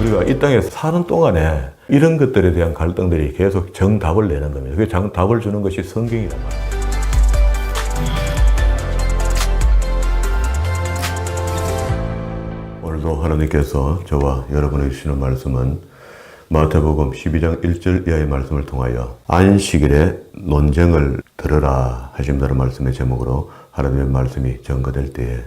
우리가 이 땅에 사는 동안에 이런 것들에 대한 갈등들이 계속 정답을 내는 겁니다. 그 정답을 주는 것이 성경이란 말이에요. 오늘도 하나님께서 저와 여러분에게 주시는 말씀은 마태복음 12장 1절 이하의 말씀을 통하여 안식일에 논쟁을 들으라 하신다는 말씀의 제목으로 하나님의 말씀이 전거될 때에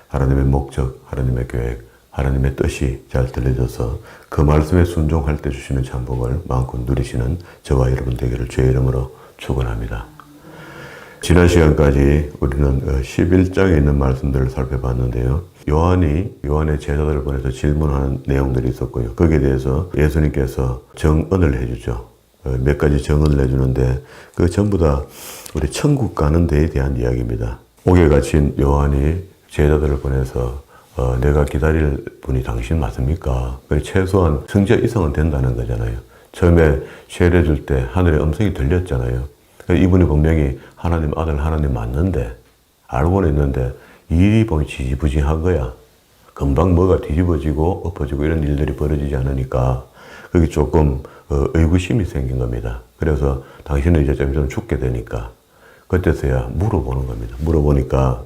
하나님의 목적, 하나님의 계획, 하나님의 뜻이 잘 들려져서 그 말씀에 순종할 때 주시는 참복을 마음껏 누리시는 저와 여러분 되기를 주의 이름으로 축원합니다. 지난 시간까지 우리는 11장에 있는 말씀들을 살펴봤는데요. 요한의 제자들을 보내서 질문하는 내용들이 있었고요. 거기에 대해서 예수님께서 정언을 해주죠. 몇 가지 정언을 해주는데 그 전부 다 우리 천국 가는 데에 대한 이야기입니다. 옥에 갇힌 요한이 제자들을 보내서 내가 기다릴 분이 당신 맞습니까? 최소한 성자 이상은 된다는 거잖아요. 처음에 세례 줄 때 하늘의 음성이 들렸잖아요. 이분이 분명히 하나님 아들 하나님 맞는데 알고는 있는데 일이 보면 지지부진한 거야. 금방 뭐가 뒤집어지고 엎어지고 이런 일들이 벌어지지 않으니까 그게 조금 의구심이 생긴 겁니다. 그래서 당신은 이제 좀 죽게 되니까 그때서야 물어보는 겁니다. 물어보니까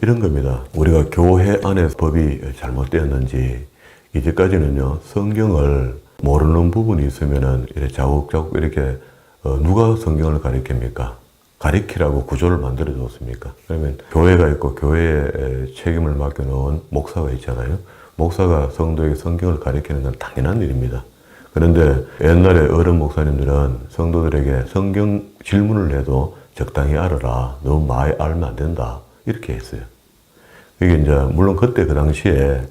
이런 겁니다. 우리가 교회 안에서 법이 잘못되었는지 이제까지는요 성경을 모르는 부분이 있으면은 이렇게 자국자국 이렇게 누가 성경을 가리킵니까? 가리키라고 구조를 만들어 줬습니까? 그러면 교회가 있고 교회에 책임을 맡겨놓은 목사가 있잖아요. 목사가 성도에게 성경을 가리키는 건 당연한 일입니다. 그런데 옛날에 어른 목사님들은 성도들에게 성경 질문을 해도 적당히 알아라. 너무 많이 알면 안 된다. 이렇게 했어요. 이게 이제 물론 그때 그 당시에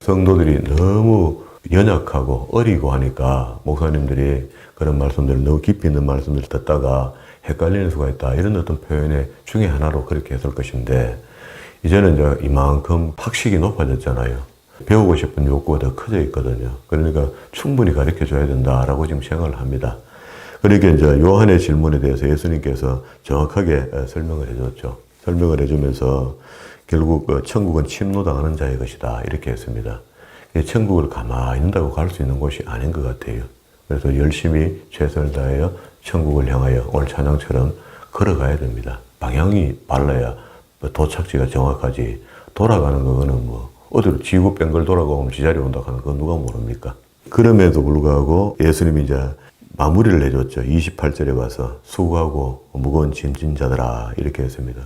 성도들이 너무 연약하고 어리고 하니까 목사님들이 그런 말씀들을 너무 깊이 있는 말씀들을 듣다가 헷갈리는 수가 있다. 이런 어떤 표현의 중에 하나로 그렇게 했을 것인데 이제는 이제 이만큼 학식이 높아졌잖아요. 배우고 싶은 욕구가 더 커져 있거든요. 그러니까 충분히 가르쳐 줘야 된다라고 지금 생각을 합니다. 그러니까 이제 요한의 질문에 대해서 예수님께서 정확하게 설명을 해줬죠. 설명을 해주면서 결국 천국은 침노당하는 자의 것이다. 이렇게 했습니다. 천국을 가만히 있는다고 갈 수 있는 곳이 아닌 것 같아요. 그래서 열심히 최선을 다하여 천국을 향하여 오늘 찬양처럼 걸어가야 됩니다. 방향이 발라야 도착지가 정확하지 돌아가는 거는 뭐 어디로 지구 뺑글 돌아가면 지자리 온다 하는 건 누가 모릅니까? 그럼에도 불구하고 예수님이 이제 마무리를 해줬죠. 28절에 와서 수고하고 무거운 짐진 자들아 이렇게 했습니다.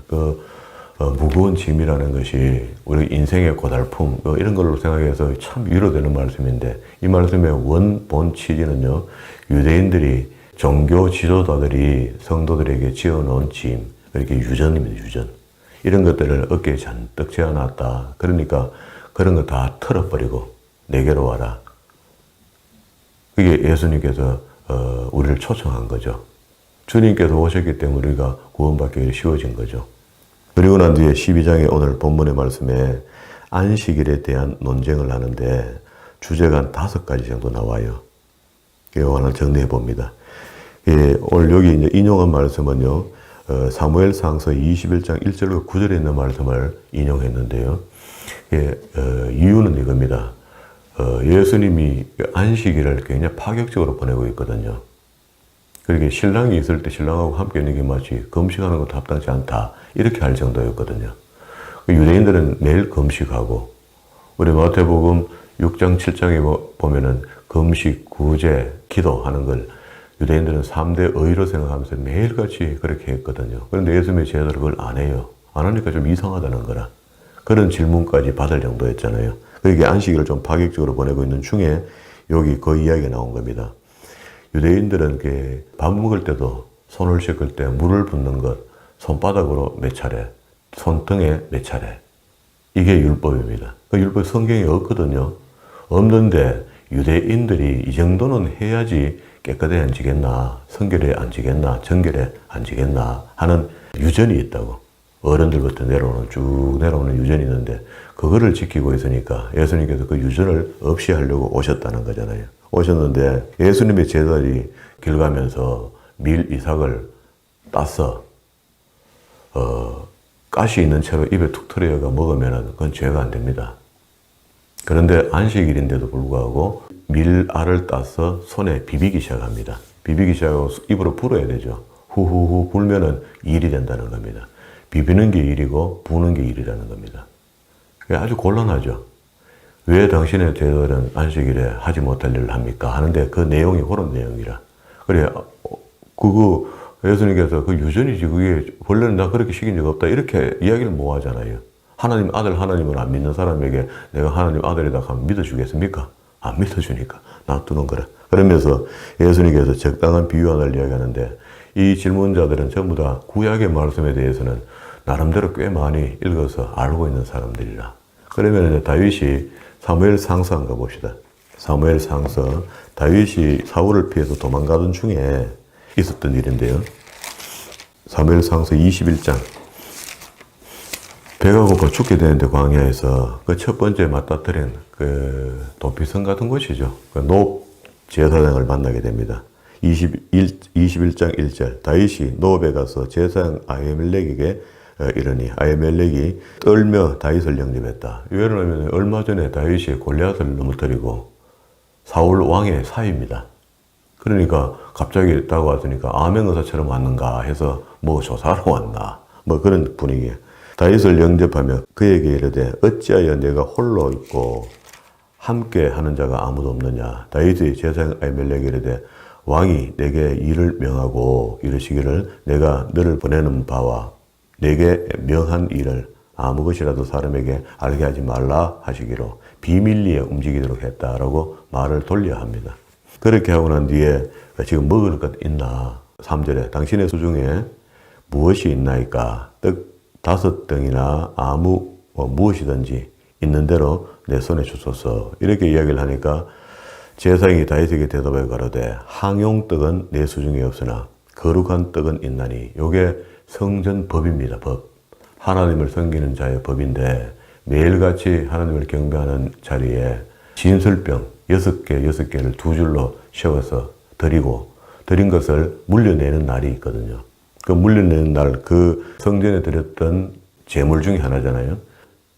무거운 짐이라는 것이 우리 인생의 고달픔 이런 걸로 생각해서 참 위로되는 말씀인데 이 말씀의 원본 취지는요. 유대인들이 종교 지도자들이 성도들에게 지어놓은 짐 이렇게 유전입니다. 유전. 이런 것들을 어깨에 잔뜩 지어놨다. 그러니까 그런 거 다 털어버리고 내게로 와라. 그게 예수님께서 우리를 초청한 거죠. 주님께서 오셨기 때문에 우리가 구원받기 쉬워진 거죠. 그리고 난 뒤에 12장의 오늘 본문의 말씀에 안식일에 대한 논쟁을 하는데 주제가 5가지 정도 나와요. 이거 하나 정리해 봅니다. 오늘 여기 이제 인용한 말씀은요, 사무엘상서 21장 1절과 9절에 있는 말씀을 인용했는데요. 이유는 이겁니다. 예수님이 안식일을 굉장히 파격적으로 보내고 있거든요. 그렇게 신랑이 있을 때 신랑하고 함께 있는 게 마치 금식하는 것도 합당치 않다. 이렇게 할 정도였거든요. 유대인들은 매일 금식하고, 우리 마태복음 6장, 7장에 보면은 금식, 구제, 기도하는 걸 유대인들은 3대 의로 생각하면서 매일같이 그렇게 했거든요. 그런데 예수님의 제자들은 그걸 안 해요. 안 하니까 좀 이상하다는 거라. 그런 질문까지 받을 정도였잖아요. 그러니까 안식일을 좀 파격적으로 보내고 있는 중에 여기 그 이야기가 나온 겁니다. 유대인들은 밥 먹을 때도 손을 씻을 때 물을 붓는 것, 손바닥으로 몇 차례, 손등에 몇 차례. 이게 율법입니다. 그 율법 성경에 없거든요. 없는데 유대인들이 이 정도는 해야지 깨끗하게 안 지겠나, 성결에 안 지겠나, 정결에 안 지겠나 하는 유전이 있다고. 어른들부터 쭉 내려오는 유전이 있는데 그거를 지키고 있으니까 예수님께서 그 유전을 없이 하려고 오셨다는 거잖아요. 오셨는데 예수님의 제자들이 길 가면서 밀 이삭을 따서 가시 있는 채로 입에 툭 틀어가 먹으면 그건 죄가 안 됩니다. 그런데 안식일인데도 불구하고 밀알을 따서 손에 비비기 시작합니다. 비비기 시작하고 입으로 불어야 되죠. 후후후 불면은 일이 된다는 겁니다. 비비는 게 일이고 부는 게 일이라는 겁니다. 아주 곤란하죠. 왜 당신의 제자들은 안식일에 하지 못할 일을 합니까? 하는데 그 내용이 그런 내용이라. 그래, 그거 예수님께서 그 유전이지 그게 원래는 나 그렇게 시킨 적 없다 이렇게 이야기를 못 하잖아요. 하나님 아들 하나님을 안 믿는 사람에게 내가 하나님 아들이다 하면 믿어주겠습니까? 안 믿어주니까 놔두는 거라. 그러면서 예수님께서 적당한 비유 하나를 이야기하는데 이 질문자들은 전부 다 구약의 말씀에 대해서는 나름대로 꽤 많이 읽어서 알고 있는 사람들이라. 그러면 이제 다윗이 사무엘 상서 한번 봅시다. 사무엘 상서, 다윗이 사울을 피해서 도망가던 중에 있었던 일인데요. 사무엘 상서 21장. 배가 고파 죽게 되는데 광야에서 그 첫 번째 맞닥뜨린 그 도피성 같은 곳이죠. 그 노업 제사장을 만나게 됩니다. 21장 1절. 다윗이 노업에 가서 제사장 아히멜렉에게 이르니 아히멜렉이 떨며 다윗을 영접했다. 왜냐하면 얼마 전에 다윗이 골리앗을 넘어뜨리고 사울 왕의 사위입니다. 그러니까 갑자기 다가왔으니까 암행의사처럼 왔는가 해서 뭐 조사하러 왔나 뭐 그런 분위기에 다윗을 영접하며 그에게 이르되 어찌하여 내가 홀로 있고 함께 하는 자가 아무도 없느냐. 다윗의 제사장 아히멜렉이 이르되 왕이 내게 일을 명하고 이르시기를 내가 너를 보내는 바와 내게 명한 일을 아무 것이라도 사람에게 알게 하지 말라 하시기로 비밀리에 움직이도록 했다라고 말을 돌려야 합니다. 그렇게 하고 난 뒤에 지금 먹을 것 있나? 3절에 당신의 수중에 무엇이 있나이까? 떡 5덩이나 아무 무엇이든지 있는 대로 내 손에 주소서. 이렇게 이야기를 하니까 제사장이 다윗에게 대답해 가로되 항용떡은 내 수중에 없으나 거룩한 떡은 있나니. 요게 성전 법입니다. 법. 하나님을 섬기는 자의 법인데 매일같이 하나님을 경배하는 자리에 진설병 6개를 2줄로 세워서 드린 것을 물려내는 날이 있거든요. 그 물려내는 날, 그 성전에 드렸던 제물 중에 하나잖아요.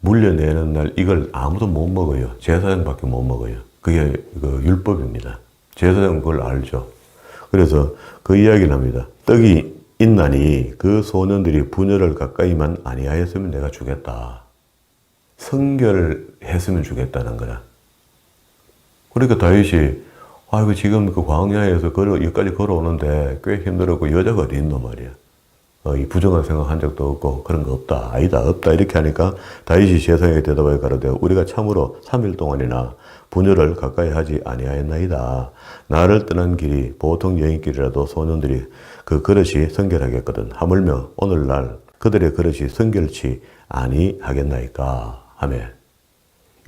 물려내는 날 이걸 아무도 못 먹어요. 제사장밖에 못 먹어요. 그게 그 율법입니다. 제사장은 그걸 알죠. 그래서 그 이야기를 합니다. 떡이 있나니 그 소년들이 분열을 가까이만 아니하였으면 내가 주겠다. 성결했으면 주겠다는 거라. 그러니까 다윗이 아이고 지금 그 광야에서 여기까지 걸어오는데 꽤 힘들었고 여자가 어디 있노 말이야. 이 부정한 생각한 적도 없고 그런 거 없다. 아니다. 없다. 이렇게 하니까 다윗이 제사장에게 대답하여 가로되 우리가 참으로 3일 동안이나 분열을 가까이 하지 아니하였나이다. 나를 떠난 길이 보통 여인길이라도 소년들이 그 그릇이 성결하겠거든. 하물며 오늘날 그들의 그릇이 성결치 아니하겠나이까 하며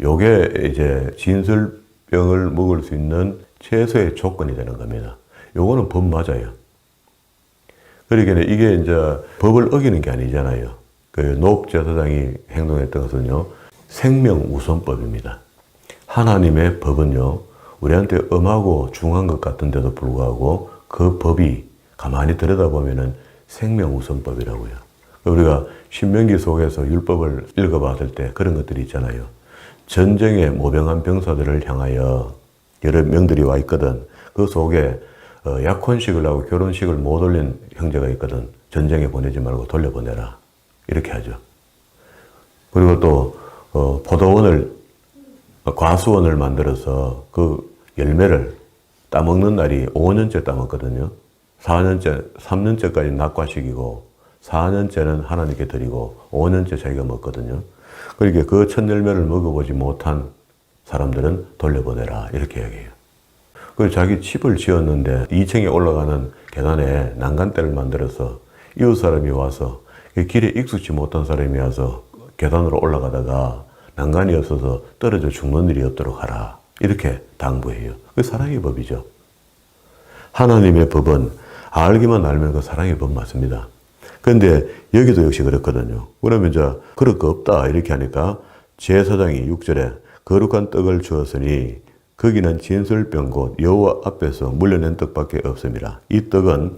요게 이제 진설병을 먹을 수 있는 최소의 조건이 되는 겁니다. 요거는 법 맞아요. 그러니까 이게 이제 법을 어기는 게 아니잖아요. 그 노업 제사장이 행동했던 것은요, 생명우선법입니다. 하나님의 법은요, 우리한테 엄하고 중한 것 같은데도 불구하고 그 법이 가만히 들여다보면은 생명우선법이라고요. 우리가 신명기 속에서 율법을 읽어봤을 때 그런 것들이 있잖아요. 전쟁에 모병한 병사들을 향하여 여러 명들이 와 있거든. 그 속에 약혼식을 하고 결혼식을 못 올린 형제가 있거든. 전쟁에 보내지 말고 돌려보내라. 이렇게 하죠. 그리고 또 과수원을 만들어서 그 열매를 따먹는 날이 5년째 따먹거든요. 3년째까지 낙과식이고 4년째는 하나님께 드리고 5년째 자기가 먹거든요. 그러니까 그 첫 열매를 먹어보지 못한 사람들은 돌려보내라. 이렇게 이야기해요. 그리고 자기 집을 지었는데 2층에 올라가는 계단에 난간대를 만들어서 이웃 사람이 와서 길에 익숙지 못한 사람이 와서 계단으로 올라가다가 난간이 없어서 떨어져 죽는 일이 없도록 하라. 이렇게 당부해요. 그게 사랑의 법이죠. 하나님의 법은 알기만 알면 그 사랑의 법 맞습니다. 그런데 여기도 역시 그렇거든요. 그러면 이제 그럴 거 없다 이렇게 하니까 제사장이 6절에 거룩한 떡을 주었으니 거기는 진설병 곧 여호와 앞에서 물려낸 떡밖에 없습니다. 이 떡은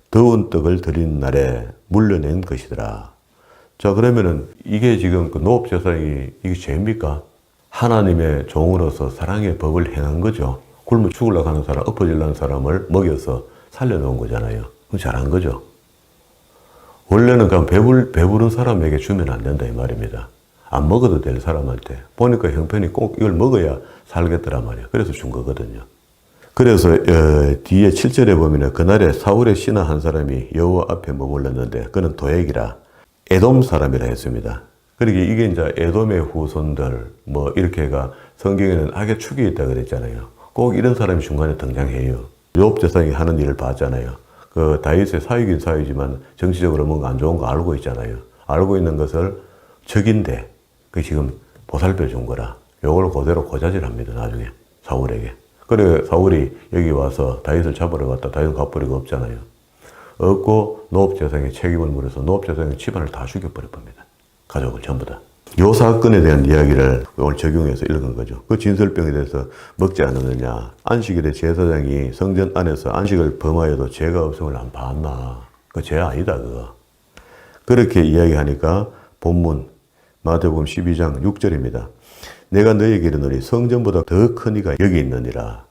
더운 떡을 드린 날에 물려낸 것이더라. 자, 그러면은 이게 지금 그 노업 제사장이 이게 죄입니까? 하나님의 종으로서 사랑의 법을 행한 거죠. 굶어 죽으려고 하는 사람, 엎어지려는 사람을 먹여서 살려놓은 거잖아요. 그건 잘한 거죠. 원래는 그냥 배부른 사람에게 주면 안 된다 이 말입니다. 안 먹어도 될 사람한테. 보니까 형편이 꼭 이걸 먹어야 살겠더란 말이에요. 그래서 준 거거든요. 그래서 뒤에 7절에 보면 그날에 사울의 신하 한 사람이 여호와 앞에 머물렀는데 그는 도액이라 에돔 사람이라 했습니다. 그러게 이게 이제 에돔의 후손들 뭐 이렇게가 성경에는 악의 축이 있다 그랬잖아요. 꼭 이런 사람이 중간에 등장해요. 욥 제사장이 하는 일을 봤잖아요. 그 다윗의 사위긴 사위지만 정치적으로 뭔가 안 좋은 거 알고 있잖아요. 알고 있는 것을 적인데 그 지금 보살펴 준 거라. 요걸 그대로 고자질합니다. 나중에 사울에게. 그래 사울이 여기 와서 다윗을 잡으러 갔다. 다윗은 갑부리가 없잖아요. 없고 노업 제사장의 책임을 물어서 노업 제사장의 집안을 다 죽여버려 봅니다. 가족을 전부 다. 요 사건에 대한 이야기를 오늘 적용해서 읽은 거죠. 그 진설병에 대해서 먹지 않았느냐. 안식일에 제사장이 성전 안에서 안식을 범하여도 죄가 없음을 안 봤나. 그 죄 아니다 그거. 그렇게 이야기하니까 본문 마태복음 12장 6절입니다. 내가 너에게 이르노니 성전보다 더 큰 이가 여기 있느니라.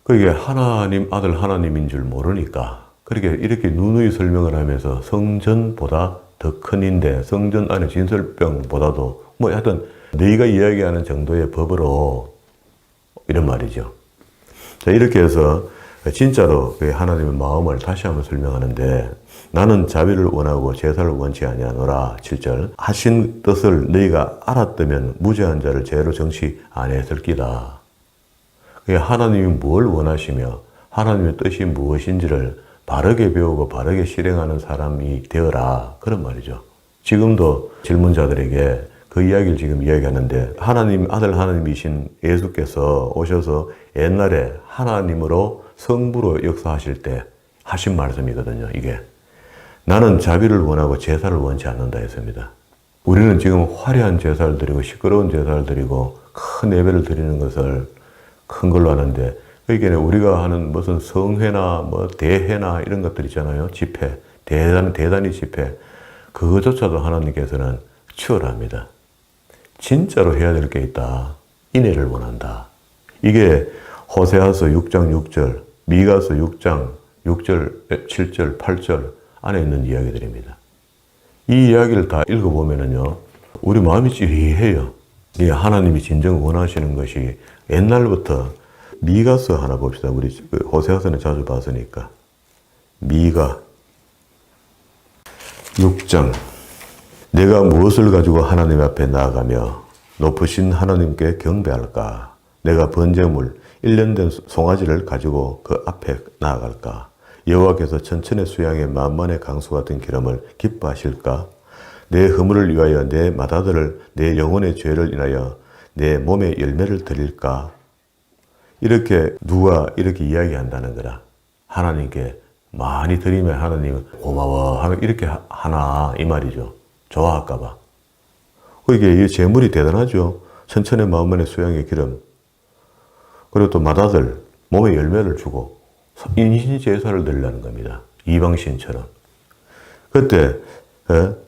그게 하나님 아들 하나님인 줄 모르니까 그렇게 이렇게 누누이 설명을 하면서 성전보다 더 큰 인데 성전 안의 진설병보다도 뭐 하여튼 너희가 이야기하는 정도의 법으로 이런 말이죠. 자 이렇게 해서 진짜로 하나님의 마음을 다시 한번 설명하는데 나는 자비를 원하고 제사를 원치 아니하노라. 7절 하신 뜻을 너희가 알았다면 무죄한 자를 죄로 정치 안 했을 끼다. 하나님이 뭘 원하시며 하나님의 뜻이 무엇인지를 바르게 배우고 바르게 실행하는 사람이 되어라. 그런 말이죠. 지금도 질문자들에게 그 이야기를 지금 이야기하는데 하나님 아들 하나님이신 예수께서 오셔서 옛날에 하나님으로 성부로 역사하실 때 하신 말씀이거든요. 이게 나는 자비를 원하고 제사를 원치 않는다 했습니다. 우리는 지금 화려한 제사를 드리고 시끄러운 제사를 드리고 큰 예배를 드리는 것을 큰 걸로 하는데 그러니까 우리가 하는 무슨 성회나 뭐 대회나 이런 것들 있잖아요. 집회, 대단히 집회. 그거조차도 하나님께서는 추월합니다. 진짜로 해야 될 게 있다. 인애를 원한다. 이게 호세아서 6장 6절, 미가서 6장 6절, 7절, 8절 안에 있는 이야기들입니다. 이 이야기를 다 읽어보면은요, 우리 마음이 찌릿해요. 이게 하나님이 진정 원하시는 것이 옛날부터 미가서 하나 봅시다. 우리 호세아서는 자주 봤으니까. 미가 6장 내가 무엇을 가지고 하나님 앞에 나아가며 높으신 하나님께 경배할까? 내가 번제물 1년 된 송아지를 가지고 그 앞에 나아갈까? 여호와께서 천천의 수양에 만만의 강수 같은 기름을 기뻐하실까? 내 허물을 위하여 내 맏아들을 내 영혼의 죄를 인하여 내 몸의 열매를 드릴까? 이렇게 누가 이렇게 이야기한다는 거라. 하나님께 많이 드리면 하나님은 고마워 하면 이렇게 하나 이 말이죠. 좋아할까 봐. 이게 이 재물이 대단하죠. 천천의 만만의 수양의 기름. 그리고 또 맏아들 몸의 열매를 주고 인신 제사를 드리려는 겁니다. 이방신처럼. 그때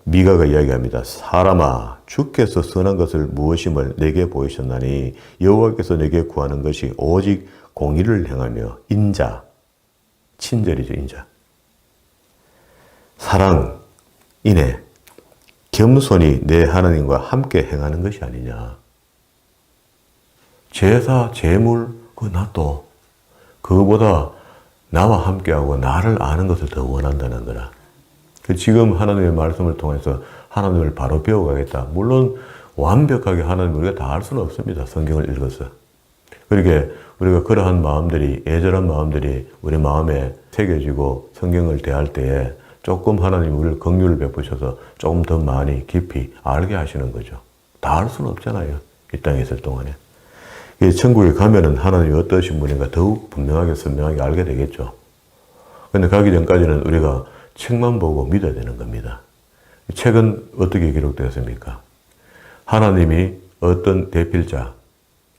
미가가 이야기합니다. 사람아 주께서 선한 것을 무엇임을 내게 보이셨나니 여호와께서 내게 구하는 것이 오직 공의를 행하며 인자, 친절이죠. 인자, 사랑, 인애, 겸손히 내 하나님과 함께 행하는 것이 아니냐. 제사, 제물 그거 놔둬. 그거보다 나와 함께하고 나를 아는 것을 더 원한다는 거라. 지금 하나님의 말씀을 통해서 하나님을 바로 배워가겠다. 물론 완벽하게 하나님을 우리가 다 알 수는 없습니다. 성경을 읽어서. 그러니까 우리가 그러한 마음들이, 애절한 마음들이 우리 마음에 새겨지고 성경을 대할 때에 조금 하나님 우리를 긍휼을 베푸셔서 조금 더 많이 깊이 알게 하시는 거죠. 다 알 수는 없잖아요. 이 땅에 있을 동안에. 천국에 가면은 하나님이 어떠신 분인가 더욱 분명하게 선명하게 알게 되겠죠. 근데 가기 전까지는 우리가 책만 보고 믿어야 되는 겁니다. 책은 어떻게 기록되었습니까? 하나님이 어떤 대필자,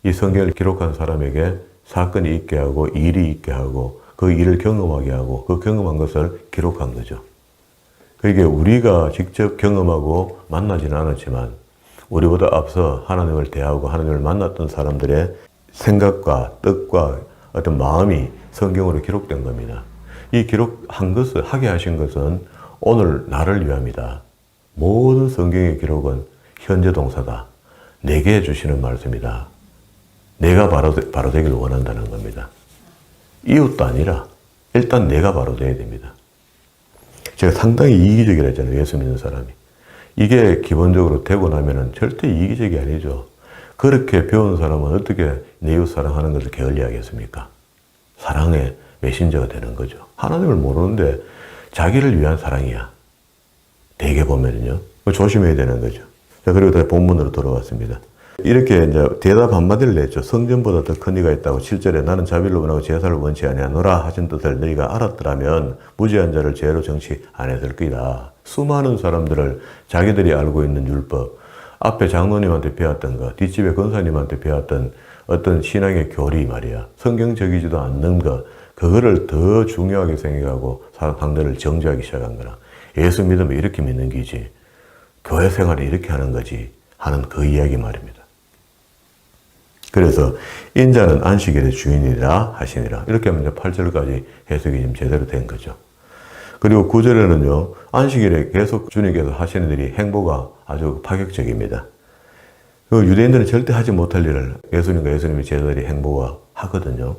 이 성경을 기록한 사람에게 사건이 있게 하고 일이 있게 하고 그 일을 경험하게 하고 그 경험한 것을 기록한 거죠. 그게 우리가 직접 경험하고 만나지는 않았지만 우리보다 앞서 하나님을 대하고 하나님을 만났던 사람들의 생각과 뜻과 어떤 마음이 성경으로 기록된 겁니다. 이 기록한 것을 하게 하신 것은 오늘 나를 위함이다. 모든 성경의 기록은 현재 동사다. 내게 해주시는 말씀이다. 내가 바로 되기를 원한다는 겁니다. 이웃도 아니라 일단 내가 바로 돼야 됩니다. 제가 상당히 이기적이라 했잖아요. 예수 믿는 사람이. 이게 기본적으로 되고 나면은 절대 이기적이 아니죠. 그렇게 배운 사람은 어떻게 내 이웃 사랑하는 것을 게을리하겠습니까? 사랑의 메신저가 되는 거죠. 하나님을 모르는데 자기를 위한 사랑이야. 대개 보면은요. 조심해야 되는 거죠. 자, 그리고 다시 본문으로 돌아왔습니다. 이렇게 이제 대답 한마디를 냈죠. 성전보다 더 큰 이가 있다고 7절에 나는 자비를 원하고 제사를 원치 아니하노라 하신 뜻을 너희가 알았더라면 무죄한 자를 죄로 정치 안 했을 거이다. 수많은 사람들을 자기들이 알고 있는 율법, 앞에 장로님한테 배웠던 거, 뒷집에 권사님한테 배웠던 어떤 신앙의 교리 말이야. 성경적이지도 않는 거, 그거를 더 중요하게 생각하고 상대를 정죄하기 시작한 거라. 예수 믿으면 이렇게 믿는 기지. 교회 생활을 이렇게 하는 거지. 하는 그 이야기 말입니다. 그래서 인자는 안식일의 주인이라 하시니라. 이렇게 하면 이제 8절까지 해석이 좀 제대로 된 거죠. 그리고 9절에는요. 안식일에 계속 주님께서 하시는 일이 행보가 아주 파격적입니다. 그 유대인들은 절대 하지 못할 일을 예수님과 예수님의 제자들이 행보가 하거든요.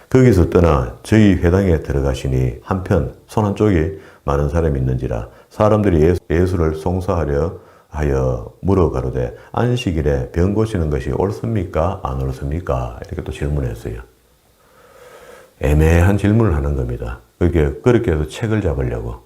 거기서 떠나 저희 회당에 들어가시니 한편 손 한쪽에 많은 사람이 있는지라 사람들이 예수를 송사하려 하여 물어가로되 안식일에 병 고치는 것이 옳습니까? 안 옳습니까? 이렇게 또 질문했어요. 애매한 질문을 하는 겁니다. 그렇게 해서 책을 잡으려고.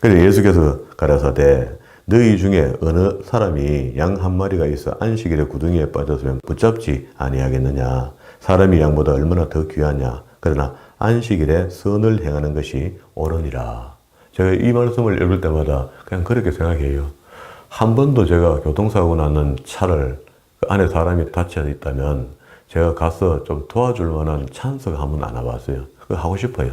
그래서 예수께서 가라사대 너희 중에 어느 사람이 양 한 마리가 있어 안식일에 구덩이에 빠졌으면 붙잡지 아니하겠느냐. 사람이 양보다 얼마나 더 귀하냐. 그러나 안식일에 선을 행하는 것이 옳으니라. 제가 이 말씀을 읽을 때마다 그냥 그렇게 생각해요. 한 번도 제가 교통사고 나는 차를 그 안에 사람이 다쳐 있다면 제가 가서 좀 도와줄 만한 찬스가 한 번 안 와봤어요. 그거 하고 싶어요.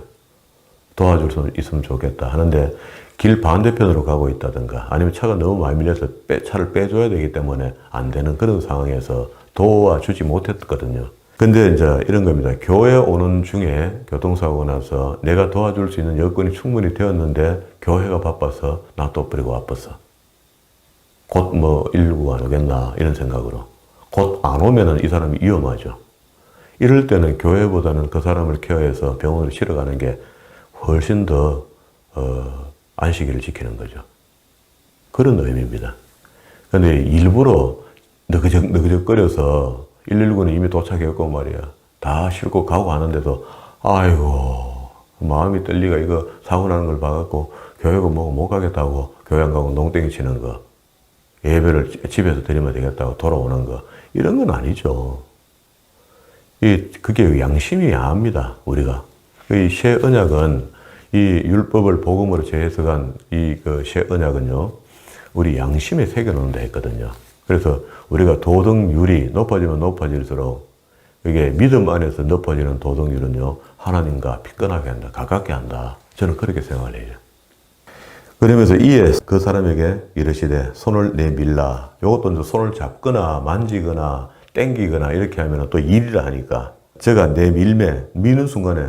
도와줄 수 있으면 좋겠다 하는데 길 반대편으로 가고 있다든가 아니면 차가 너무 많이 밀려서 차를 빼줘야 되기 때문에 안 되는 그런 상황에서 도와주지 못했거든요. 근데 이제 이런 겁니다. 교회 오는 중에 교통사고가 나서 내가 도와줄 수 있는 여건이 충분히 되었는데 교회가 바빠서 놔둬버리고 와버렸어. 곧 119가 안 오겠나 이런 생각으로. 곧 안 오면은 이 사람이 위험하죠. 이럴 때는 교회보다는 그 사람을 케어해서 병원으로 실어가는 게 훨씬 더 안식일을 지키는 거죠. 그런 의미입니다. 근데 일부러 너그적거려서 119는 이미 도착했고 말이야. 다 싣고 가고 하는데도 아이고 마음이 떨리가 이거 사고 나는 걸 봐갖고 교회가 못 가겠다고 교회 안 가고 농땡이 치는 거. 예배를 집에서 드리면 되겠다고 돌아오는 거. 이런 건 아니죠. 그게 양심이 야합니다. 우리가. 이 새 언약은 이 율법을 복음으로 재해석한 새 언약은요. 우리 양심에 새겨놓는다 했거든요. 그래서 우리가 도덕률이 높아지면 높아질수록 이게 믿음 안에서 높아지는 도덕률은요. 하나님과 핏끈하게 한다. 가깝게 한다. 저는 그렇게 생각을 해요. 그러면서 이에 그 사람에게 이르시되 손을 내밀라. 요것도 이제 손을 잡거나 만지거나 땡기거나 이렇게 하면 또 일이라 하니까 제가 미는 순간에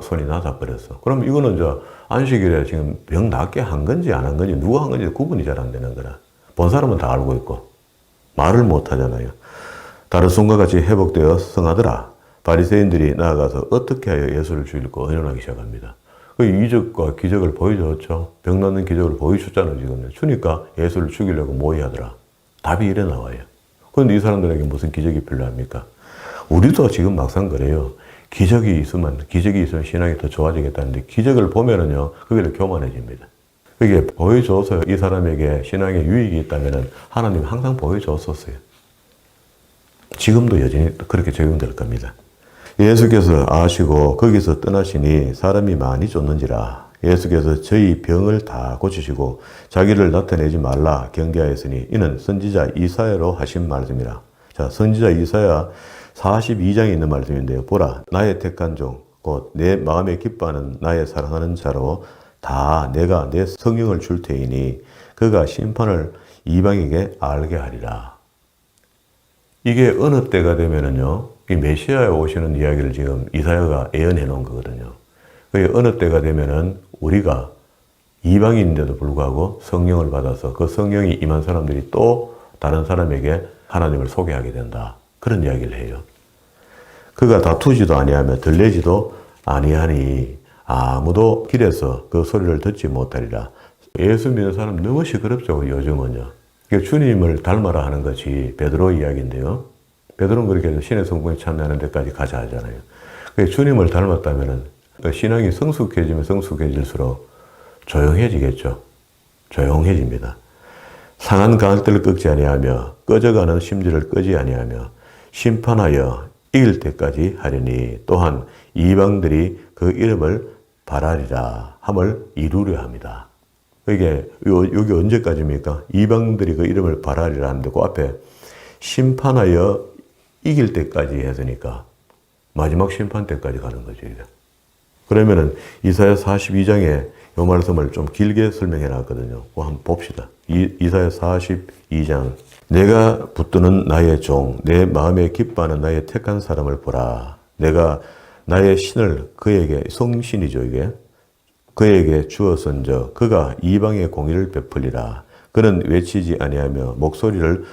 손이 나서버렸어. 그럼 이거는 저 안식일에 지금 병 낫게 한 건지 안 한 건지 누가 한 건지 구분이 잘 안 되는 거라. 본 사람은 다 알고 있고 말을 못 하잖아요. 다른 손과 같이 회복되어 성하더라. 바리새인들이 나아가서 어떻게 하여 예수를 죽일까 의논하기 시작합니다. 그 이적과 기적을 보여줬죠. 병 낫는 기적을 보여줬잖아요, 지금. 주니까 예수를 죽이려고 모의하더라. 답이 이래 나와요. 그런데 이 사람들에게 무슨 기적이 필요합니까? 우리도 지금 막상 그래요. 기적이 있으면 신앙이 더 좋아지겠다는데 기적을 보면은요, 그게 교만해집니다. 그게 보여줘서 이 사람에게 신앙에 유익이 있다면은 하나님 항상 보여줬었어요. 지금도 여전히 그렇게 적용될 겁니다. 예수께서 아시고 거기서 떠나시니 사람이 많이 쫓는지라. 예수께서 저희 병을 다 고치시고 자기를 나타내지 말라 경계하였으니 이는 선지자 이사야로 하신 말씀이라. 자, 선지자 이사야 42장에 있는 말씀인데요. 보라, 나의 택한 종, 곧 내 마음에 기뻐하는 나의 사랑하는 자로 다 내가 내 성령을 줄 테이니 그가 심판을 이방에게 알게 하리라. 이게 어느 때가 되면은요, 이 메시아에 오시는 이야기를 지금 이사야가 예언해 놓은 거거든요. 그게 어느 때가 되면은 우리가 이방인인데도 불구하고 성령을 받아서 그 성령이 임한 사람들이 또 다른 사람에게 하나님을 소개하게 된다. 그런 이야기를 해요. 그가 다투지도 아니하며 들리지도 아니하니 아무도 길에서 그 소리를 듣지 못하리라. 예수 믿는 사람 너무 시끄럽죠, 요즘은요. 주님을 닮아라 하는 것이 베드로 이야기인데요. 베드로는 그렇게 해서 신의 성공이 참여하는 데까지 가자 하잖아요. 주님을 닮았다면 신앙이 성숙해지면 성숙해질수록 조용해지겠죠. 조용해집니다. 상한 갈대를 꺾지 아니하며 꺼져가는 심지를 끄지 아니하며 심판하여 이길 때까지 하리니 또한 이방들이 그 이름을 바라리라 함을 이루려 합니다. 이게 여기 언제까지입니까? 이방들이 그 이름을 바라리라 하는데 그 앞에 심판하여 이길 때까지 했으니까 마지막 심판 때까지 가는 거죠. 그러면은 이사야 42장에 이 말씀을 좀 길게 설명해 놨거든요. 그거 한번 봅시다. 이사야 42장. 내가 붙드는 나의 종, 내 마음에 기뻐하는 나의 택한 사람을 보라. 내가 나의 신을 그에게, 성신이죠 이게. 그에게 주었은저 그가 이방의 공의를 베풀리라. 그는 외치지 아니하며 목소리를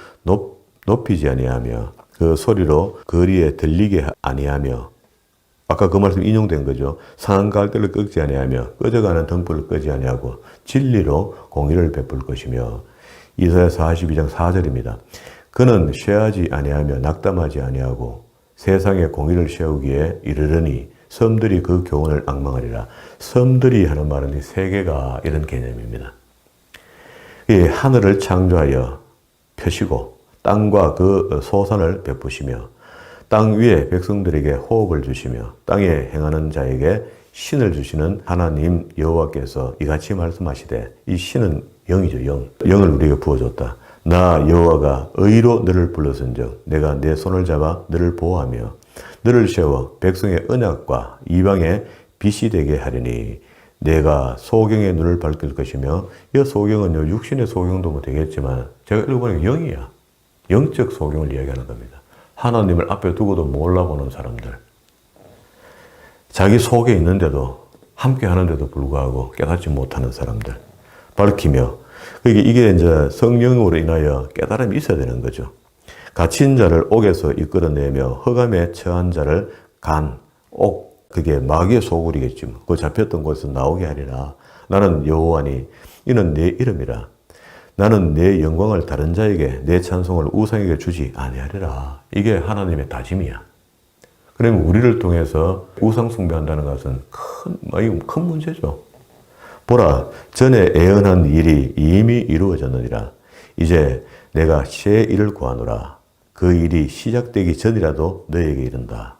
높이지 아니하며 그 소리로 거리에 들리게 아니하며 아까 그 말씀 인용된 거죠. 상한 갈대를 꺾지 아니하며 꺼져가는 등불을 끄지 아니하고 진리로 공의를 베풀 것이며 이사야 42장 4절입니다. 그는 쇠하지 아니하며 낙담하지 아니하고 세상에 공의를 세우기에 이르르니 섬들이 그 교훈을 앙망하리라. 섬들이 하는 말은 이 세계가 이런 개념입니다. 이 하늘을 창조하여 펴시고 땅과 그 소산을 베푸시며 땅 위에 백성들에게 호흡을 주시며 땅에 행하는 자에게 신을 주시는 하나님 여호와께서 이같이 말씀하시되 이 신은 영이죠. 영을 우리에게 부어줬다. 나 여호와가 의로 너를 불렀은즉 내가 내 손을 잡아 너를 보호하며 너를 세워 백성의 언약과 이방의 빛이 되게 하리니 내가 소경의 눈을 밝힐 것이며 이 소경은요 육신의 소경도 뭐 되겠지만 제가 읽어보니까 영이야. 영적 소경을 이야기하는 겁니다. 하나님을 앞에 두고도 몰라보는 사람들. 자기 속에 있는데도 함께 하는데도 불구하고 깨닫지 못하는 사람들. 밝히며 이게 이제 성령으로 인하여 깨달음이 있어야 되는 거죠. 갇힌 자를 옥에서 이끌어내며 흑암에 처한 자를 옥, 그게 마귀의 소굴이겠지. 그 잡혔던 곳에서 나오게 하리라. 나는 여호와니 이는 내 이름이라. 나는 내 영광을 다른 자에게 내 찬송을 우상에게 주지 아니하리라. 이게 하나님의 다짐이야. 그러면 우리를 통해서 우상 숭배한다는 것은 큰 문제죠. 보라, 전에 애언한 일이 이미 이루어졌느니라. 이제 내가 새 일을 구하노라. 그 일이 시작되기 전이라도 너에게 이른다.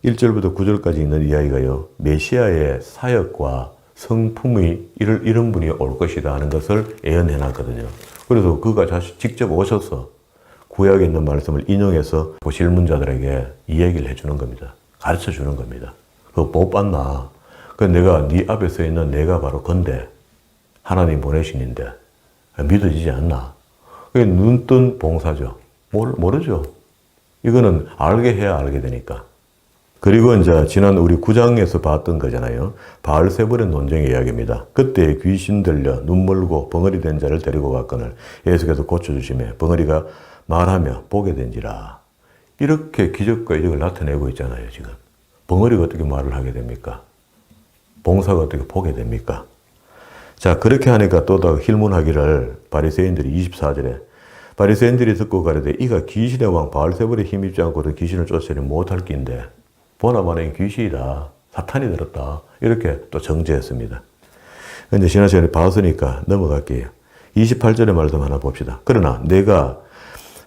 1절부터 9절까지 있는 이야기가요. 메시아의 사역과 성품이 이런 분이 올 것이다 하는 것을 예언해 놨거든요. 그래서 그가 직접 오셔서 구약에 있는 말씀을 인용해서 보실문자들에게 이 얘기를 해주는 겁니다. 가르쳐 주는 겁니다. 그거 못 봤나? 내가 네 앞에 서 있는 내가 바로 건데 하나님 보내신인데 믿어지지 않나? 그게 눈뜬 봉사죠. 모르죠. 이거는 알게 해야 알게 되니까. 그리고 이제 지난 우리 9장에서 봤던 거잖아요. 바알세불의 논쟁의 이야기입니다. 그때 귀신 들려 눈 멀고 벙어리 된 자를 데리고 갔거늘 예수께서 고쳐주시며 벙어리가 말하며 보게 된지라. 이렇게 기적과 이적을 나타내고 있잖아요. 지금 벙어리가 어떻게 말을 하게 됩니까? 봉사가 어떻게 보게 됩니까? 자, 그렇게 하니까 또 더 힐문하기를 바리새인들이 24절에 바리새인들이 듣고 가려되 이가 귀신의 왕 바알세불에 힘입지 않고도 귀신을 쫓아내지 못할 낀데 보나마나 귀신이다. 사탄이 들었다. 이렇게 또 정죄했습니다. 근데 지난 시간에 봤으니까 넘어갈게요. 28절의 말씀 하나 봅시다. 그러나 내가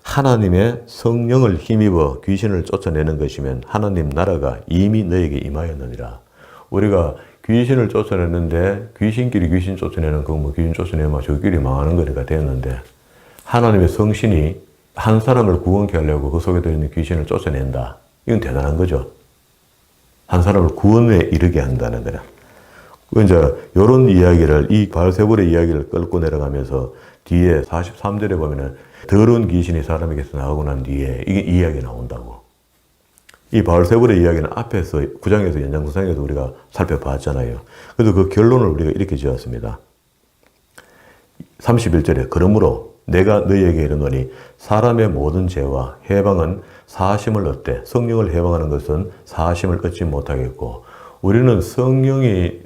하나님의 성령을 힘입어 귀신을 쫓아내는 것이면 하나님 나라가 이미 너에게 임하였느니라. 우리가 귀신을 쫓아냈는데 귀신끼리 귀신 쫓아내는 거 귀신 쫓아내면 저끼리 망하는 거니까 됐는데 하나님의 성신이 한 사람을 구원케 하려고 그 속에 들어있는 귀신을 쫓아낸다. 이건 대단한 거죠. 한 사람을 구원에 이르게 한다는 거라. 이제 요런 이야기를, 이 바알세불의 이야기를 끌고 내려가면서 뒤에 43절에 보면은 더러운 귀신이 사람에게서 나가고 난 뒤에 이게 이야기 나온다고. 이 바알세불의 이야기는 앞에서 9장에서 연장선상에서 우리가 살펴봤잖아요. 그래서 그 결론을 우리가 이렇게 지었습니다. 31절에 그러므로 내가 너희에게 이르노니 사람의 모든 죄와 해방은 사하심을 얻되 성령을 해방하는 것은 사하심을 얻지 못하겠고, 우리는 성령의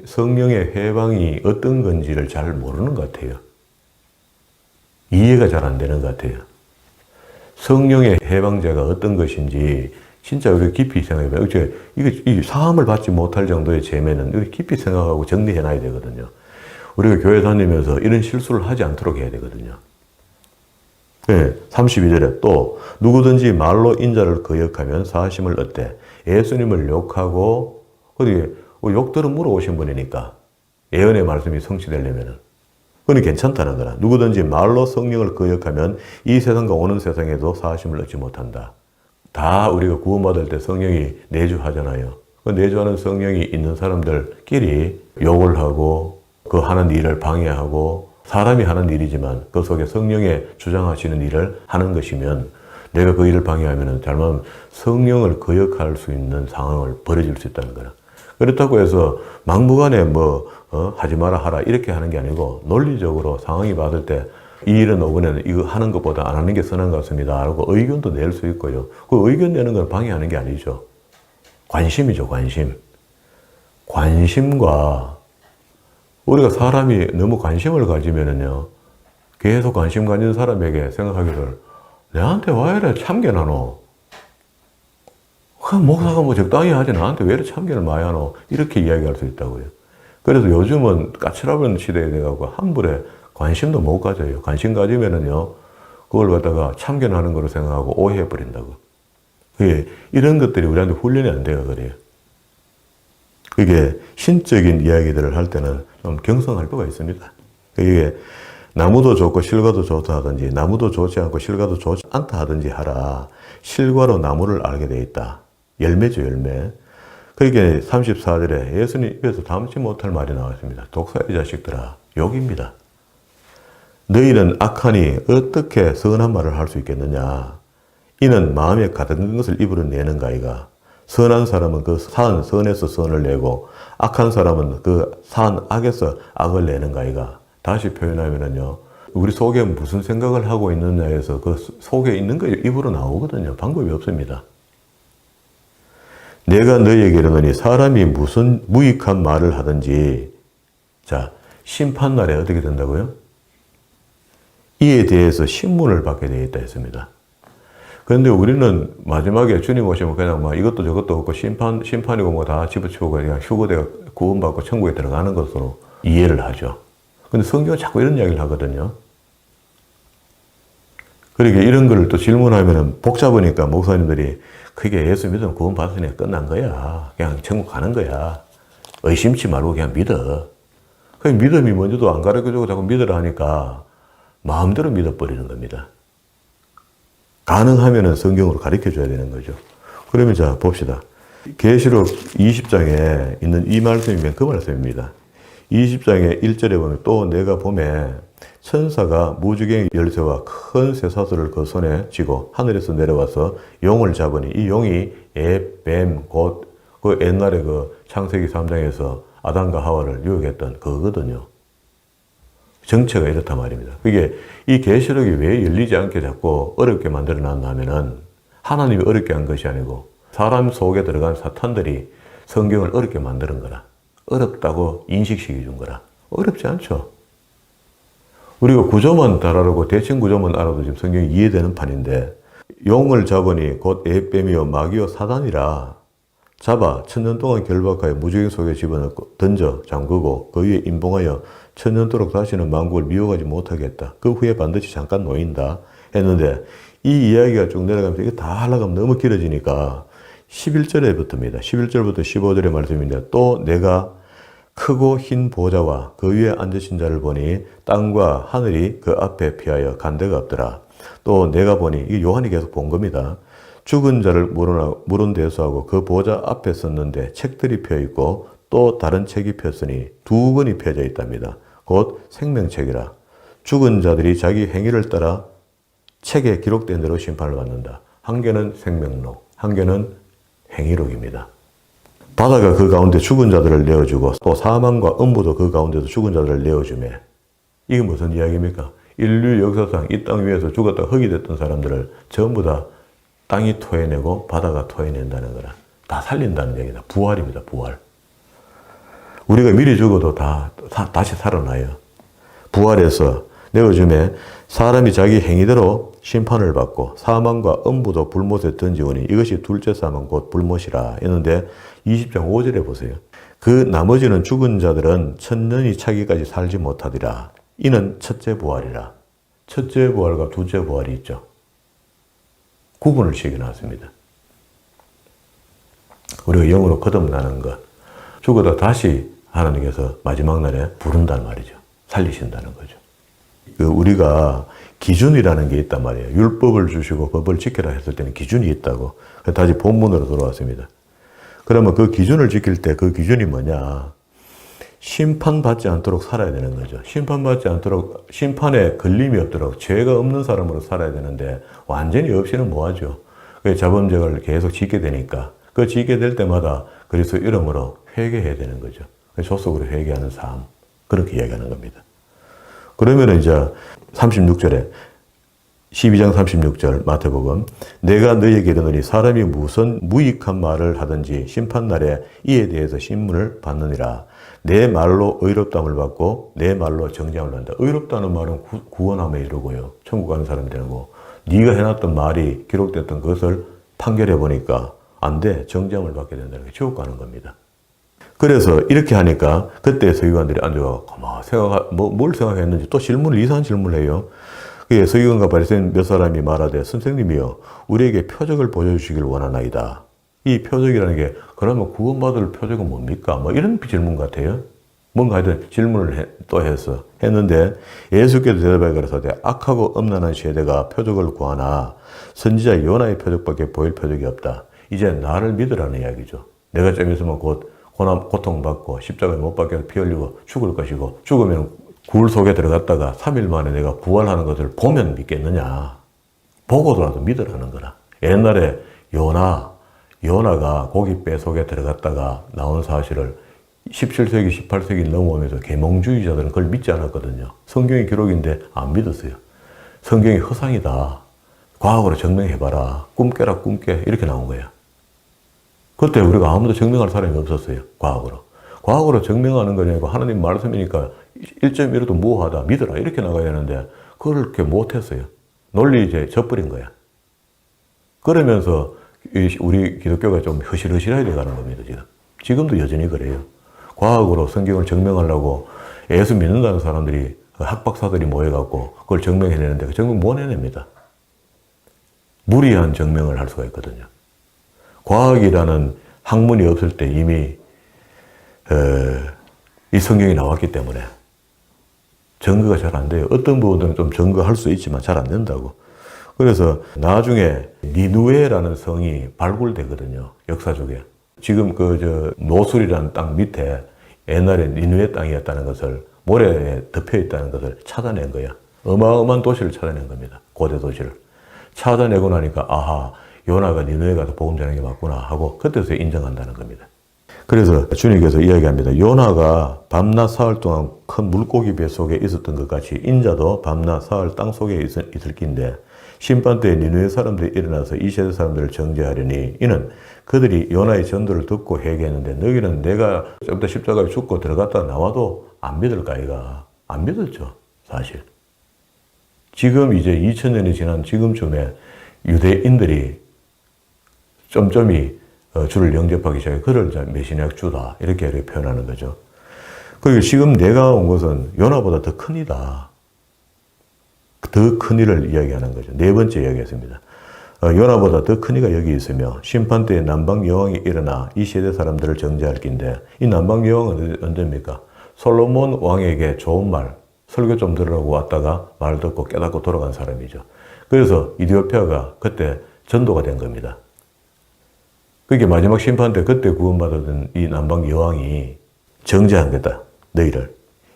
해방이 어떤 건지를 잘 모르는 것 같아요. 이해가 잘 안 되는 것 같아요. 성령의 해방제가 어떤 것인지 진짜 우리가 깊이 생각해봐요. 이게 사함을 받지 못할 정도의 죄면은 우리 깊이 생각하고 정리해놔야 되거든요. 우리가 교회 다니면서 이런 실수를 하지 않도록 해야 되거든요. 네, 32절에 또 누구든지 말로 인자를 거역하면 사하심을 얻되 예수님을 욕하고, 어디 욕들은 물어오신 분이니까 예언의 말씀이 성취되려면은 그건 괜찮다는 거라. 누구든지 말로 성령을 거역하면 이 세상과 오는 세상에도 사하심을 얻지 못한다. 다 우리가 구원받을 때 성령이 내주하잖아요. 그 내주하는 성령이 있는 사람들끼리 욕을 하고 그 하는 일을 방해하고, 사람이 하는 일이지만 그 속에 성령의 주장하시는 일을 하는 것이면 내가 그 일을 방해하면 잘못하면 성령을 거역할 수 있는 상황을 벌어질 수 있다는 거라. 그렇다고 해서 막무가내 하지 마라 하라 이렇게 하는 게 아니고, 논리적으로 상황이 받을 때 이 일은 이번에는 이거 하는 것보다 안 하는 게 선한 것 같습니다 라고 의견도 낼 수 있고요. 그 의견 내는 건 방해하는 게 아니죠. 관심이죠, 관심. 관심과, 우리가 사람이 너무 관심을 가지면은요, 계속 관심 가진 사람에게 생각하기를 내한테 왜 이래 참견하노? 목사가 적당히 하지 나한테 왜 이래 참견을 많이 하노? 이렇게 이야기할 수 있다고요. 그래서 요즘은 까칠하는 시대에 돼가고 함부로 관심도 못 가져요. 관심 가지면은요, 그걸 갖다가 참견하는 거로 생각하고 오해해버린다고. 이런 것들이 우리한테 훈련이 안 돼요, 그래요. 이게 신적인 이야기들을 할 때는 좀 경성할 필요가 있습니다. 이게 나무도 좋고 실과도 좋다 하든지, 나무도 좋지 않고 실과도 좋지 않다 하든지 하라. 실과로 나무를 알게 돼 있다. 열매죠, 열매. 그러니까 34절에 예수님 입에서 담지 못할 말이 나왔습니다. 독사의 자식들아, 욕입니다. 너희는 악하니 어떻게 선한 말을 할 수 있겠느냐? 이는 마음에 가득한 것을 입으로 내는가이가. 선한 사람은 그 산 선에서 선을 내고 악한 사람은 그 산 악에서 악을 내는가이가. 다시 표현하면은요, 우리 속에 무슨 생각을 하고 있느냐에서 그 속에 있는 거 입으로 나오거든요. 방법이 없습니다. 내가 너희에게 이르노니 사람이 무슨 무익한 말을 하든지, 자, 심판날에 어떻게 된다고요? 이에 대해서 신문을 받게 되어 있다 했습니다. 그런데 우리는 마지막에 주님 오시면 그냥 이것도 저것도 없고 심판이고 다 집어치우고 그냥 휴거되어 구원받고 천국에 들어가는 것으로 이해를 하죠. 근데 성경은 자꾸 이런 이야기를 하거든요. 그러니까 이런 걸 또 질문하면 복잡하니까 목사님들이 그게 예수 믿으면 구원받으니까 끝난 거야. 그냥 천국 가는 거야. 의심치 말고 그냥 믿어. 그 믿음이 뭔지도 안 가르쳐주고 자꾸 믿으라 하니까 마음대로 믿어버리는 겁니다. 가능하면 성경으로 가르쳐줘야 되는 거죠. 그러면 자 봅시다. 계시록 20장에 있는 이 말씀이면 그 말씀입니다. 20장의 1절에 보면 또 내가 봄에 천사가 무지개의 열쇠와 큰 쇠사슬을 그 손에 쥐고 하늘에서 내려와서 용을 잡으니, 이 용이 뱀 곧 그 옛날에 그 창세기 3장에서 아담과 하와를 유혹했던 그거거든요. 정체가 이렇단 말입니다. 그게 이 계시록이 왜 열리지 않게 자꾸 어렵게 만들어 놨나 하면은 하나님이 어렵게 한 것이 아니고 사람 속에 들어간 사탄들이 성경을 어렵게 만드는 거라. 어렵다고 인식시켜 준 거라. 어렵지 않죠. 우리가 구조만 잘 알고 대칭 구조만 알아도 지금 성경이 이해되는 판인데, 용을 잡으니 곧 뱀이요 마귀요 사단이라 잡아 천년 동안 결박하여 무지개 속에 집어넣고 던져 잠그고 그 위에 임봉하여 천년도록 다시는 만국을 미워하지 못하겠다. 그 후에 반드시 잠깐 놓인다 했는데, 이 이야기가 쭉 내려가면서 이게 다 하려고 하면 너무 길어지니까 11절에 붙습니다. 11절부터 15절의 말씀인데, 또 내가 크고 흰 보좌와 그 위에 앉으신 자를 보니 땅과 하늘이 그 앞에 피하여 간데가 없더라. 또 내가 보니, 이 요한이 계속 본 겁니다. 죽은 자를 물은 대수하고 그 보좌 앞에 섰는데 책들이 펴있고 또 다른 책이 폈으니 두 권이 펴져 있답니다. 곧 생명책이라. 죽은 자들이 자기 행위를 따라 책에 기록된 대로 심판을 받는다. 한 개는 생명록, 한 개는 행위록입니다. 바다가 그 가운데 죽은 자들을 내어주고 또 사망과 음부도 그 가운데서 죽은 자들을 내어주며, 이게 무슨 이야기입니까? 인류 역사상 이 땅 위에서 죽었다 흙이 됐던 사람들을 전부 다 땅이 토해내고 바다가 토해낸다는 거라. 다 살린다는 얘기다. 부활입니다. 부활. 우리가 미리 죽어도 다시 살아나요. 부활해서 내어주매 사람이 자기 행위대로 심판을 받고 사망과 음부도 불못에 던지오니 이것이 둘째 사망 곧 불못이라 했는데 20장 5절에 보세요. 그 나머지는 죽은 자들은 천년이 차기까지 살지 못하리라. 이는 첫째 부활이라. 첫째 부활과 둘째 부활이 있죠. 구분을 시켜놨습니다. 우리가 영으로 거듭나는 것, 죽어도 다시 하나님께서 마지막 날에 부른다는 말이죠. 살리신다는 거죠. 우리가 기준이라는 게 있단 말이에요. 율법을 주시고 법을 지켜라 했을 때는 기준이 있다고. 다시 본문으로 돌아왔습니다. 그러면 그 기준을 지킬 때 그 기준이 뭐냐? 심판받지 않도록 살아야 되는 거죠. 심판받지 않도록, 심판에 걸림이 없도록 죄가 없는 사람으로 살아야 되는데 완전히 없이는 뭐하죠? 자범죄를 계속 짓게 되니까 그 짓게 될 때마다 그리스도 이름으로 회개해야 되는 거죠. 조속으로 회개하는 삶, 그렇게 이야기하는 겁니다. 그러면 이제 36절에 12장 36절 마태복음, 내가 너희에게 이르노니 사람이 무슨 무익한 말을 하든지 심판날에 이에 대해서 신문을 받느니라. 내 말로 의롭다함을 받고 내 말로 정죄함을 받는다. 의롭다는 말은 구원함에 이르고요. 천국 가는 사람이 되는 거. 네가 해놨던 말이 기록됐던 것을 판결해 보니까 안 돼. 정죄함을 받게 된다는 게 지옥 가는 겁니다. 그래서 이렇게 하니까 그때 서기관들이 앉아서 뭘 생각했는지 또 이상한 질문을 해요. 서기관과 바리새인 몇 사람이 말하되 선생님이여 우리에게 표적을 보여주시길 원하나이다. 이 표적이라는 게 그러면 구원받을 표적은 뭡니까? 뭐 이런 질문 같아요. 뭔가 하여튼 질문을 또 했는데 예수께서 대답하여 가라사대 악하고 엄란한 세대가 표적을 구하나 선지자 요나의 표적밖에 보일 표적이 없다. 이제 나를 믿으라는 이야기죠. 내가 좀 있으면 곧 고통받고 십자가에 못 박혀서 피 흘리고 죽을 것이고 죽으면 굴 속에 들어갔다가 3일 만에 내가 부활하는 것을 보면 믿겠느냐. 보고도라도 믿으라는 거라. 옛날에 요나가 고깃배 속에 들어갔다가 나온 사실을 17세기, 18세기 넘어오면서 계몽주의자들은 그걸 믿지 않았거든요. 성경의 기록인데 안 믿었어요. 성경이 허상이다. 과학으로 증명해봐라. 꿈 깨라, 꿈 깨. 이렇게 나온 거야. 그때 우리가 아무도 증명할 사람이 없었어요. 과학으로 증명하는 거냐고 하나님 말씀이니까 1.1도 무하다. 믿어라. 이렇게 나가야 되는데 그렇게 못했어요. 논리 이제 져버린 거야. 그러면서 우리 기독교가 좀 허실허실하게 돼가는 겁니다. 지금도 여전히 그래요. 과학으로 성경을 증명하려고 예수 믿는다는 사람들이 학박사들이 모여갖고 그걸 증명해내는데 그 증명 못 해냅니다. 무리한 증명을 할 수가 있거든요. 과학이라는 학문이 없을 때 이미 이 성경이 나왔기 때문에 증거가 잘 안 돼요. 어떤 부분들은 좀 증거할 수 있지만 잘 안 된다고. 그래서 나중에 니누에라는 성이 발굴되거든요. 역사적에. 지금 노술이라는 땅 밑에 옛날에 니누에 땅이었다는 것을 모래에 덮여 있다는 것을 찾아낸 거야. 어마어마한 도시를 찾아낸 겁니다. 고대 도시를. 찾아내고 나니까 아하, 요나가 니누에 가서 복음 전하는 게 맞구나 하고 그때서 인정한다는 겁니다. 그래서 주님께서 이야기합니다. 요나가 밤낮 사흘 동안 큰 물고기 배 속에 있었던 것 같이 인자도 밤낮 사흘 땅 속에 있을 낀데 심판 때에 니누의 사람들이 일어나서 이 세대 사람들을 정죄하려니 이는 그들이 요나의 전도를 듣고 회개했는데 너희는 내가 좀 더 십자가에 죽고 들어갔다 나와도 안 믿을까 이가 안 믿었죠. 사실. 지금 이제 2000년이 지난 지금쯤에 유대인들이 점점이 주를 영접하기 시작해 그를 메시아적 주다 이렇게 표현하는 거죠. 그리고 지금 내가 온 것은 요나보다 더 큰 이다. 더 큰 일을 이야기하는 거죠. 네 번째 이야기했습니다. 요나보다 더 큰 이가 여기 있으며 심판 때에 남방 여왕이 일어나 이 세대 사람들을 정죄할 낀데 이 남방 여왕은 언제입니까? 솔로몬 왕에게 좋은 말, 설교 좀 들으라고 왔다가 말 듣고 깨닫고 돌아간 사람이죠. 그래서 이디오피아가 그때 전도가 된 겁니다. 그게 마지막 심판 때 그때 구원받았던 이 남방 여왕이 정죄한 거다. 너희를.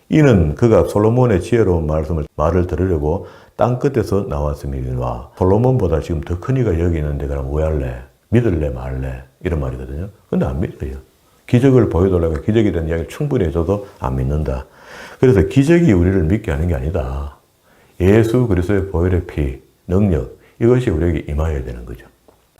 이는 그가 솔로몬의 지혜로운 말을 들으려고 땅 끝에서 나왔음이니와 솔로몬보다 지금 더 큰 이가 여기 있는데 그럼 왜 할래? 믿을래 말래? 이런 말이거든요. 근데 안 믿어요. 기적을 보여달라고 기적에 대한 이야기를 충분히 해줘도 안 믿는다. 그래서 기적이 우리를 믿게 하는 게 아니다. 예수 그리스도의 보혈의 피, 능력 이것이 우리에게 임하여야 되는 거죠.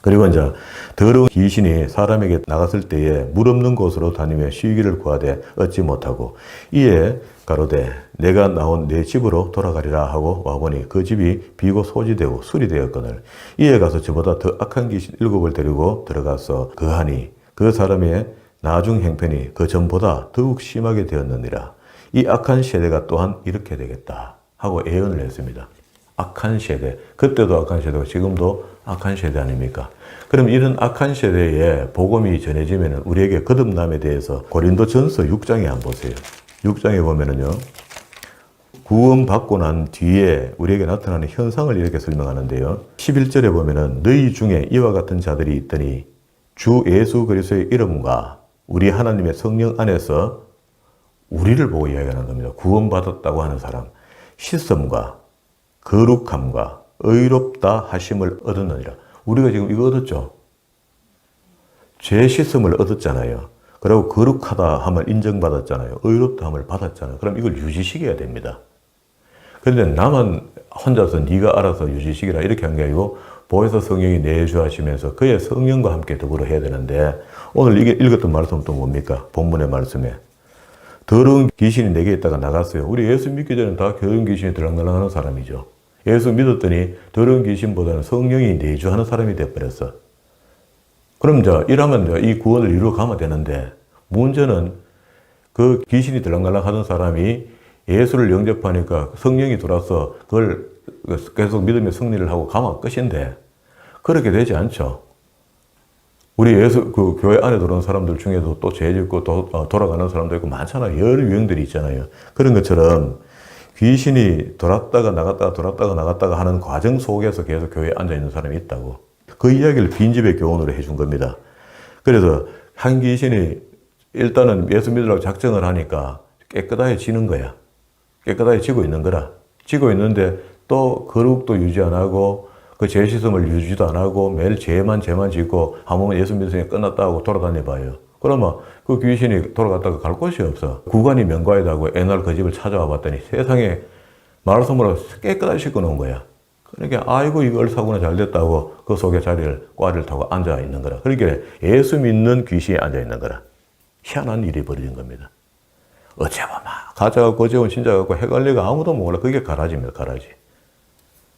그리고 이제 더러운 귀신이 사람에게 나갔을 때에 물 없는 곳으로 다니며 쉬기를 구하되 얻지 못하고 이에 가로되 내가 나온 내 집으로 돌아가리라 하고 와보니 그 집이 비고 소지되고 수리되었거늘 이에 가서 저보다 더 악한 귀신 7을 데리고 들어가서 거하니 그 사람의 나중 형편이 그 전보다 더욱 심하게 되었느니라. 이 악한 세대가 또한 이렇게 되겠다 하고 예언을 했습니다. 악한 세대, 그때도 악한 세대고 지금도 악한 세대 아닙니까? 그럼 이런 악한 세대에 복음이 전해지면 우리에게 거듭남에 대해서 고린도전서 6장에 한번 보세요. 6장에 보면은요, 구원받고 난 뒤에 우리에게 나타나는 현상을 이렇게 설명하는데요. 11절에 보면은 너희 중에 이와 같은 자들이 있더니 주 예수 그리스도의 이름과 우리 하나님의 성령 안에서 우리를 보고 이야기하는 겁니다. 구원받았다고 하는 사람, 씻음과 거룩함과 의롭다 하심을 얻었느니라. 우리가 지금 이거 얻었죠? 죄 씻음을 얻었잖아요. 그리고 거룩하다 함을 인정받았잖아요. 의롭다 함을 받았잖아요. 그럼 이걸 유지시켜야 됩니다. 그런데 나만 혼자서 네가 알아서 유지시키라 이렇게 한 게 아니고 보혜사 성령이 내주하시면서 그의 성령과 함께 더불어 해야 되는데 오늘 이게 읽었던 말씀은 또 뭡니까? 본문의 말씀에 더러운 귀신이 내게 있다가 나갔어요. 우리 예수 믿기 전에 다 더러운 귀신이 들락날락하는 사람이죠. 예수 믿었더니 더러운 귀신보다는 성령이 내주하는 사람이 되어버렸어. 그럼 이제 이러면 이 구원을 이루어 가면 되는데 문제는 그 귀신이 들락날락 하던 사람이 예수를 영접하니까 성령이 들어와서 그걸 계속 믿으며 승리를 하고 가면 끝인데 그렇게 되지 않죠. 우리 예수 그 교회 안에 들어온 사람들 중에도 또 죄 짓고 또 돌아가는 사람도 있고 많잖아요. 여러 유형들이 있잖아요. 그런 것처럼 귀신이 돌았다가 나갔다가 돌았다가 나갔다가 하는 과정 속에서 계속 교회에 앉아 있는 사람이 있다고. 그 이야기를 빈집의 교훈으로 해준 겁니다. 그래서 한 귀신이 일단은 예수 믿으려고 작정을 하니까 깨끗해지는 거야. 깨끗해지고 있는 거라. 지고 있는데 또 거룩도 유지 안 하고 그 죄 씻음을 유지도 안 하고 매일 죄만 짓고 한 번만 예수 믿으니까 끝났다 하고 돌아다녀 봐요. 그러면 그 귀신이 돌아갔다가 갈 곳이 없어. 구간이 명과이다고 옛날 그 집을 찾아와 봤더니 세상에 말씀으로 깨끗하게 씻고 놓은 거야. 그러니까 아이고 이거 얼사구나 잘 됐다고 그 속에 꽈리를 타고 앉아 있는 거라. 그러니까 예수 믿는 귀신이 앉아 있는 거라. 희한한 일이 벌어진 겁니다. 어째봐 막 가짜갖고 어째보면 진짜갖고 헷갈리가 아무도 몰라. 그게 가라지입니다. 가라지.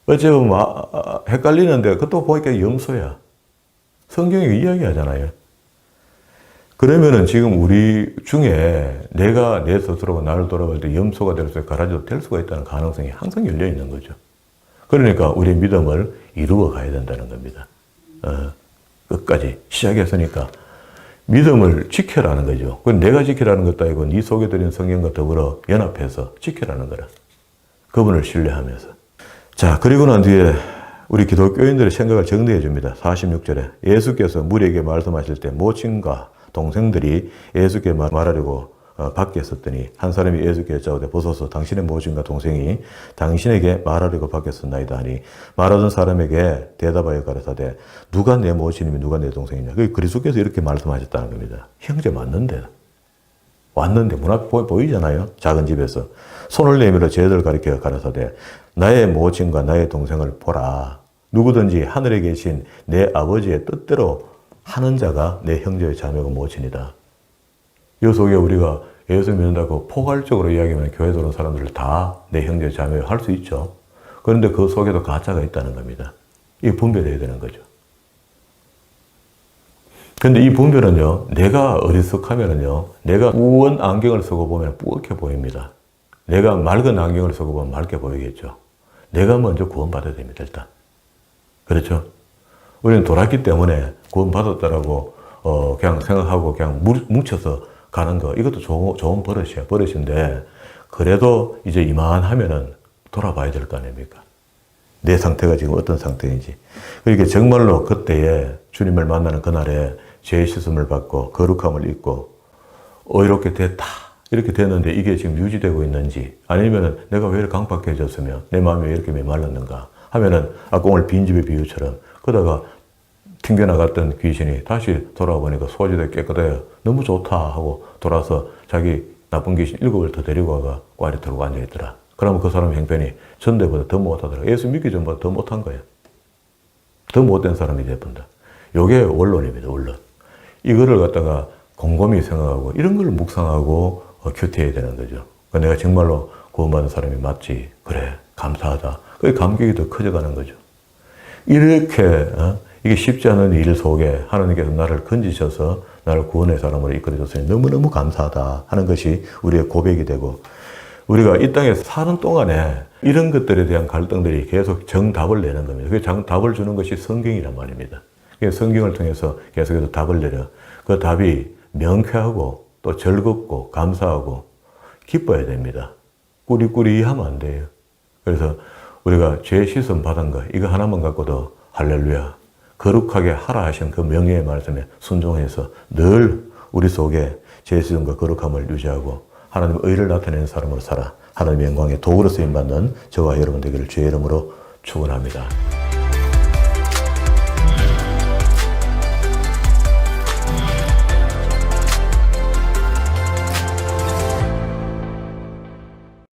어째보면 막 헷갈리는데 그것도 보니까 염소야. 성경이 이야기하잖아요. 그러면은 지금 우리 중에 내가 내 스스로가 나를 돌아볼 때 염소가 될 수 있고 가라지도 될 수가 있다는 가능성이 항상 열려 있는 거죠. 그러니까 우리의 믿음을 이루어 가야 된다는 겁니다. 끝까지 시작했으니까 믿음을 지켜라는 거죠. 그건 내가 지키라는 것도 아니고 네 속에 들인 성령과 더불어 연합해서 지켜라는 거라. 그분을 신뢰하면서. 자, 그리고 난 뒤에 우리 기독교인들의 생각을 정리해 줍니다. 46절에 예수께서 무리에게 말씀하실 때 모친과 동생들이 예수께 말하려고 밖에 섰더니 한 사람이 예수께 여짜오되 보소서 당신의 모친과 동생이 당신에게 말하려고 밖에 섰나이다 하니 말하던 사람에게 대답하여 가라사대 누가 내 모친이며 누가 내 동생이냐. 그리스도께서 이렇게 말씀하셨다는 겁니다. 형제 맞는데 왔는데 문 앞에 보이잖아요. 작은 집에서 손을 내밀어 쟤들 가리켜 가라사대 나의 모친과 나의 동생을 보라. 누구든지 하늘에 계신 내 아버지의 뜻대로 하는 자가 내 형제의 자매고 모친이다. 이 속에 우리가 예수 믿는다고 포괄적으로 이야기하면 교회 들어온 사람들을 다 내 형제 자매 할 수 있죠. 그런데 그 속에도 가짜가 있다는 겁니다. 이게 분별해야 되는 거죠. 근데 이 분별은요, 내가 어리석하면은요, 내가 우원 안경을 쓰고 보면 뿌옇게 보입니다. 내가 맑은 안경을 쓰고 보면 맑게 보이겠죠. 내가 먼저 구원받아야 됩니다, 일단. 그렇죠? 우리는 돌았기 때문에 구원받았다라고, 그냥 생각하고 그냥 뭉쳐서 가는 거, 이것도 좋은 버릇이야. 버릇인데, 그래도 이제 이만하면은 돌아봐야 될 거 아닙니까? 내 상태가 지금 어떤 상태인지. 그러니까 정말로 그때에 주님을 만나는 그날에 죄의 씻음을 받고 거룩함을 입고 이렇게 됐다. 이렇게 됐는데 이게 지금 유지되고 있는지 아니면은 내가 왜 이렇게 강팍해졌으며 내 마음이 왜 이렇게 메말랐는가 하면은 아까 오늘 빈집의 비유처럼 그러다가 튕겨나갔던 귀신이 다시 돌아와 보니까 소지되 깨끗해요. 너무 좋다 하고 돌아서 자기 나쁜 귀신 7을 더 데리고 와가 꽈리 털고 앉아있더라. 그러면 그 사람 형편이 전대보다 더 못하더라. 예수 믿기 전보다 더 못한 거예요. 더 못된 사람이 돼본다. 요게 원론입니다. 원론. 이거를 갖다가 곰곰이 생각하고 이런 걸 묵상하고 큐티해야 되는 거죠. 내가 정말로 구원받은 사람이 맞지. 그래 감사하다. 그 감격이 더 커져가는 거죠. 이렇게 이게 쉽지 않은 일 속에 하나님께서 나를 건지셔서 나를 구원의 사람으로 이끌어줬으니 너무너무 감사하다 하는 것이 우리의 고백이 되고 우리가 이 땅에 사는 동안에 이런 것들에 대한 갈등들이 계속 정답을 내는 겁니다. 그 정답을 주는 것이 성경이란 말입니다. 성경을 통해서 계속해서 답을 내려 그 답이 명쾌하고 또 즐겁고 감사하고 기뻐야 됩니다. 꾸리꾸리하면 안 돼요. 그래서 우리가 죄 씻음 받은 거 이거 하나만 갖고도 할렐루야 거룩하게 하라 하신 그 명예의 말씀에 순종해서 늘 우리 속에 죄 씻음과 거룩함을 유지하고 하나님의 의를 나타내는 사람으로 살아 하나님의 영광의 도구로 쓰임받는 저와 여러분 되기를 주의 이름으로 축원합니다.